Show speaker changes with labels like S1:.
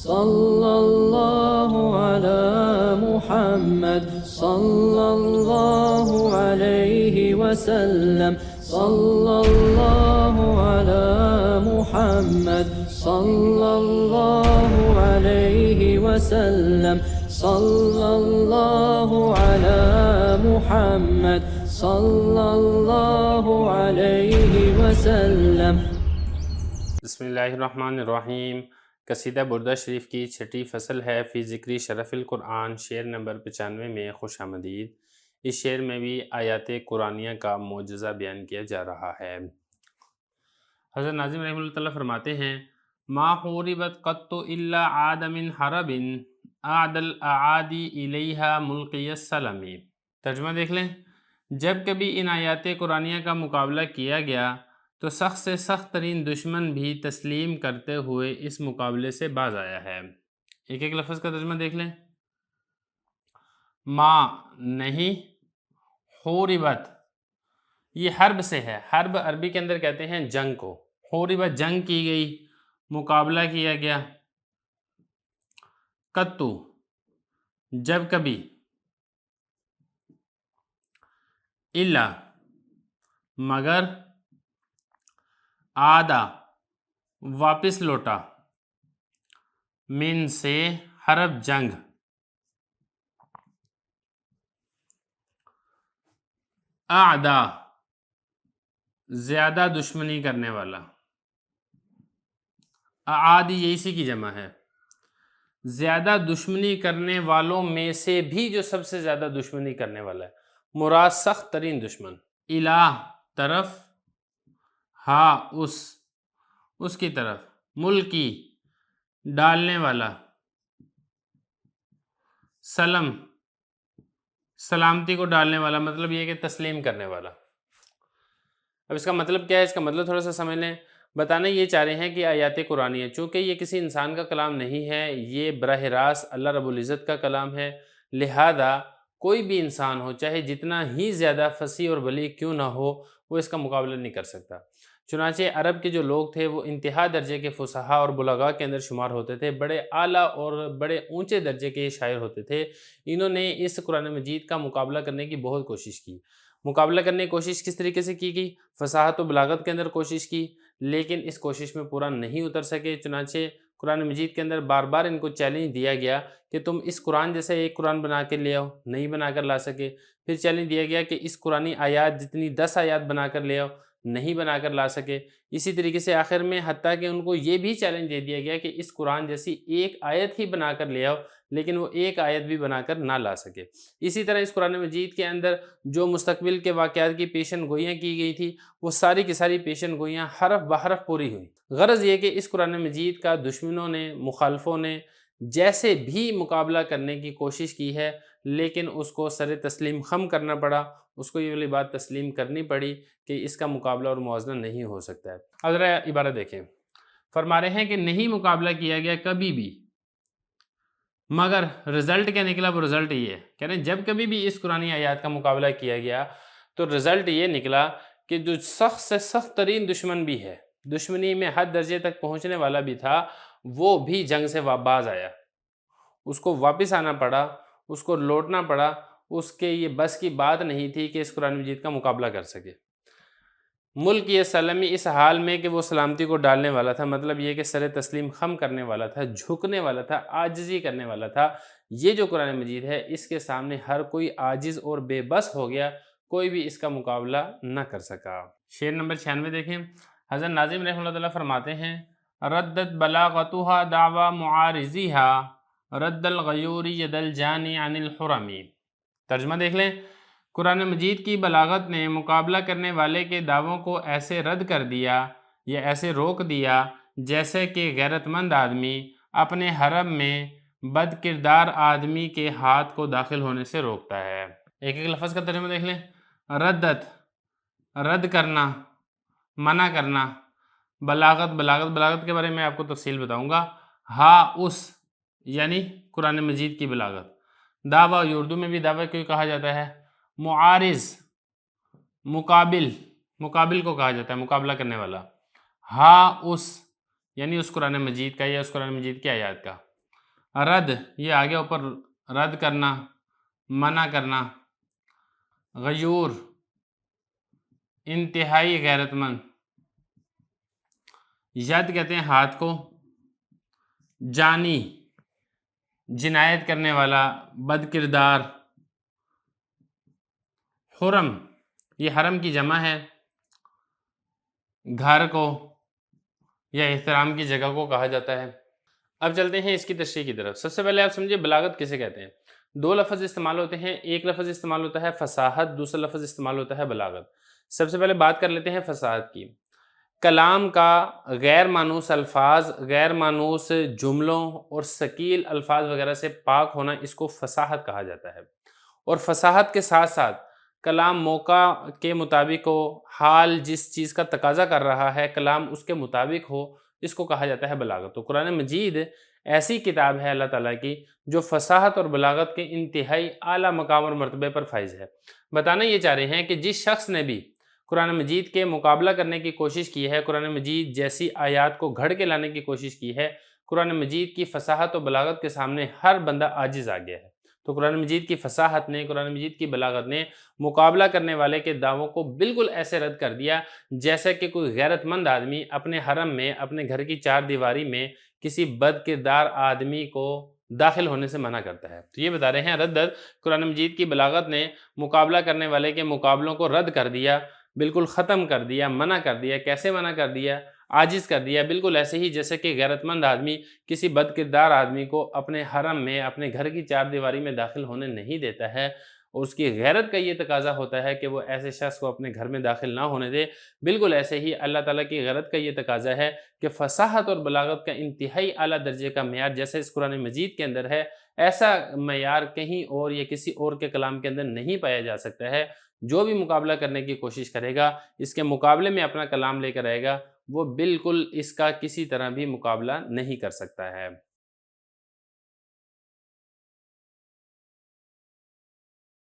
S1: صلی اللہ علی محمد صلی اللہ علیہ وسلم صلی اللہ علی محمد صلی اللہ علیہ وسلم صلی اللہ علی محمد صلی اللہ علیہ وسلم۔
S2: بسم اللہ الرحمن الرحیم۔ قصیدہ بردہ شریف کی چھٹی فصل ہے فی ذکری شرف القرآن، شعر نمبر 95 میں خوش آمدید۔ اس شعر میں بھی آیات قرآنیہ کا معجزہ بیان کیا جا رہا ہے۔ حضرت ناظم رحمہ اللہ تعالیٰ فرماتے ہیں ما حوربت قط الا عاد من حرب اعد الاعادی الیہا ملقی السلم۔ ترجمہ دیکھ لیں، جب کبھی ان آیات قرآنیہ کا مقابلہ کیا گیا تو سخت سے سخت ترین دشمن بھی تسلیم کرتے ہوئے اس مقابلے سے باز آیا ہے۔ ایک ایک لفظ کا ترجمہ دیکھ لیں۔ ما نہیں، حوربت یہ حرب سے ہے۔ حرب عربی کے اندر کہتے ہیں جنگ کو۔ حوربت جنگ کی گئی، مقابلہ کیا گیا۔ قطو جب کبھی، الا مگر، آدھا واپس لوٹا، من سے حرب جنگ، اعدا زیادہ دشمنی کرنے والا، اعادی یہ اسی کی جمع ہے، زیادہ دشمنی کرنے والوں میں سے بھی جو سب سے زیادہ دشمنی کرنے والا ہے، مراد سخت ترین دشمن، الہ طرف، ہاں اس کی طرف، ملکی ڈالنے والا، سلم سلامتی کو ڈالنے والا، مطلب یہ کہ تسلیم کرنے والا۔ اب اس کا مطلب کیا ہے؟ اس کا مطلب تھوڑا سا سمجھ لیں۔ بتانا یہ چاہ رہے ہیں کہ آیات قرآنی ہے، چونکہ یہ کسی انسان کا کلام نہیں ہے، یہ براہ راست اللہ رب العزت کا کلام ہے، لہذا کوئی بھی انسان ہو، چاہے جتنا ہی زیادہ فصیح اور بلیغ کیوں نہ ہو، وہ اس کا مقابلہ نہیں کر سکتا۔ چنانچہ عرب کے جو لوگ تھے وہ انتہا درجے کے فصحاء اور بلغاء کے اندر شمار ہوتے تھے، بڑے اعلیٰ اور بڑے اونچے درجے کے شاعر ہوتے تھے۔ انہوں نے اس قرآن مجید کا مقابلہ کرنے کی بہت کوشش کی۔ مقابلہ کرنے کی کوشش کس طریقے سے کی گئی؟ فصاحت و بلاغت کے اندر کوشش کی، لیکن اس کوشش میں پورا نہیں اتر سکے۔ چنانچہ قرآن مجید کے اندر بار بار ان کو چیلنج دیا گیا کہ تم اس قرآن جیسے ایک قرآن بنا کے لے آؤ، نہیں بنا کر لا سکے۔ پھر چیلنج دیا گیا کہ اس قرآنی آیات جتنی 10 آیات بنا کر لے آؤ، نہیں بنا کر لا سکے۔ اسی طریقے سے آخر میں حتیٰ کہ ان کو یہ بھی چیلنج دے دیا گیا کہ اس قرآن جیسی ایک آیت ہی بنا کر لے آؤ، لیکن وہ ایک آیت بھی بنا کر نہ لا سکے۔ اسی طرح اس قرآن مجید کے اندر جو مستقبل کے واقعات کی پیشن گوئیاں کی گئی تھی، وہ ساری کی ساری پیشن گوئیاں حرف بحرف پوری ہوئی۔ غرض یہ کہ اس قرآن مجید کا دشمنوں نے، مخالفوں نے جیسے بھی مقابلہ کرنے کی کوشش کی ہے، لیکن اس کو سر تسلیم خم کرنا پڑا، اس کو یہ والی بات تسلیم کرنی پڑی کہ اس کا مقابلہ اور موازنہ نہیں ہو سکتا ہے۔ اب ذرا عبارت دیکھیں، فرما رہے ہیں کہ نہیں مقابلہ کیا گیا کبھی بھی، مگر رزلٹ کیا نکلا؟ وہ رزلٹ یہ ہے، کہہ رہے ہیں جب کبھی بھی اس قرآنی آیات کا مقابلہ کیا گیا تو رزلٹ یہ نکلا کہ جو سخت سے سخت ترین دشمن بھی ہے، دشمنی میں حد درجے تک پہنچنے والا بھی تھا، وہ بھی جنگ سے باز آیا، اس کو واپس آنا پڑا، اس کو لوٹنا پڑا، اس کے یہ بس کی بات نہیں تھی کہ اس قرآن مجید کا مقابلہ کر سکے۔ ملک یہ سلمی اس حال میں کہ وہ سلامتی کو ڈالنے والا تھا، مطلب یہ کہ سر تسلیم خم کرنے والا تھا، جھکنے والا تھا، عاجزی کرنے والا تھا۔ یہ جو قرآن مجید ہے، اس کے سامنے ہر کوئی عاجز اور بے بس ہو گیا، کوئی بھی اس کا مقابلہ نہ کر سکا۔ شعر نمبر 96 دیکھیں، حضرت ناظم رحمہ اللہ تعالیٰ فرماتے ہیں ردت بلاغتها دعوی معارضیها رد الغیور ید الجانی عن الحرمی۔ ترجمہ دیکھ لیں، قرآن مجید کی بلاغت نے مقابلہ کرنے والے کے دعووں کو ایسے رد کر دیا یا ایسے روک دیا جیسے کہ غیرت مند آدمی اپنے حرم میں بد کردار آدمی کے ہاتھ کو داخل ہونے سے روکتا ہے۔ ایک ایک لفظ کا ترجمہ دیکھ لیں۔ ردت رد کرنا، منع کرنا، بلاغت کے بارے میں آپ کو تفصیل بتاؤں گا۔ اس یعنی قرآن مجید کی بلاغت، دعویٰ اردو میں بھی دعویٰ کو کہا جاتا ہے، معارض مقابل کو کہا جاتا ہے، مقابلہ کرنے والا، اس یعنی اس قرآن مجید کا یا اس قرآن مجید کی آیات کا۔ رد یہ آگے اوپر رد کرنا، منع کرنا، غیور انتہائی غیرت مند، ید کہتے ہیں ہاتھ کو، جانی جنایت کرنے والا، بد کردار، حرم یہ حرم کی جمع ہے، گھر کو یا احترام کی جگہ کو کہا جاتا ہے۔ اب چلتے ہیں اس کی تشریح کی طرف۔ سب سے پہلے آپ سمجھے بلاغت کسے کہتے ہیں۔ دو لفظ استعمال ہوتے ہیں، ایک لفظ استعمال ہوتا ہے فصاحت، دوسرا لفظ استعمال ہوتا ہے بلاغت۔ سب سے پہلے بات کر لیتے ہیں فصاحت کی۔ کلام کا غیر مانوس الفاظ، غیر مانوس جملوں اور ثقیل الفاظ وغیرہ سے پاک ہونا، اس کو فصاحت کہا جاتا ہے۔ اور فصاحت کے ساتھ ساتھ کلام موقع کے مطابق ہو، حال جس چیز کا تقاضا کر رہا ہے کلام اس کے مطابق ہو، اس کو کہا جاتا ہے بلاغت۔ تو قرآن مجید ایسی کتاب ہے اللہ تعالیٰ کی جو فصاحت اور بلاغت کے انتہائی اعلیٰ مقام اور مرتبے پر فائز ہے۔ بتانا یہ چاہ رہے ہیں کہ جس شخص نے بھی قرآن مجید کے مقابلہ کرنے کی کوشش کی ہے، قرآن مجید جیسی آیات کو گھڑ کے لانے کی کوشش کی ہے، قرآن مجید کی فصاحت و بلاغت کے سامنے ہر بندہ عاجز آ گیا ہے۔ تو قرآن مجید کی فصاحت نے، قرآن مجید کی بلاغت نے مقابلہ کرنے والے کے دعووں کو بالکل ایسے رد کر دیا جیسے کہ کوئی غیرت مند آدمی اپنے حرم میں، اپنے گھر کی چار دیواری میں کسی بد کردار آدمی کو داخل ہونے سے منع کرتا ہے۔ تو یہ بتا رہے ہیں رد قرآن مجید کی بلاغت نے مقابلہ کرنے والے کے مقابلوں کو رد کر دیا، بالکل ختم کر دیا، منع کر دیا۔ کیسے منع کر دیا؟ عاجز کر دیا، بالکل ایسے ہی جیسے کہ غیرت مند آدمی کسی بد کردار آدمی کو اپنے حرم میں، اپنے گھر کی چار دیواری میں داخل ہونے نہیں دیتا ہے، اور اس کی غیرت کا یہ تقاضا ہوتا ہے کہ وہ ایسے شخص کو اپنے گھر میں داخل نہ ہونے دے۔ بالکل ایسے ہی اللہ تعالیٰ کی غیرت کا یہ تقاضا ہے کہ فصاحت اور بلاغت کا انتہائی اعلیٰ درجے کا معیار جیسے اس قرآن مجید کے اندر ہے، ایسا معیار کہیں اور یا کسی اور کے کلام کے اندر نہیں پایا جا سکتا ہے۔ جو بھی مقابلہ کرنے کی کوشش کرے گا، اس کے مقابلے میں اپنا کلام لے کر آئے گا، وہ بالکل اس کا کسی طرح بھی مقابلہ نہیں کر سکتا ہے۔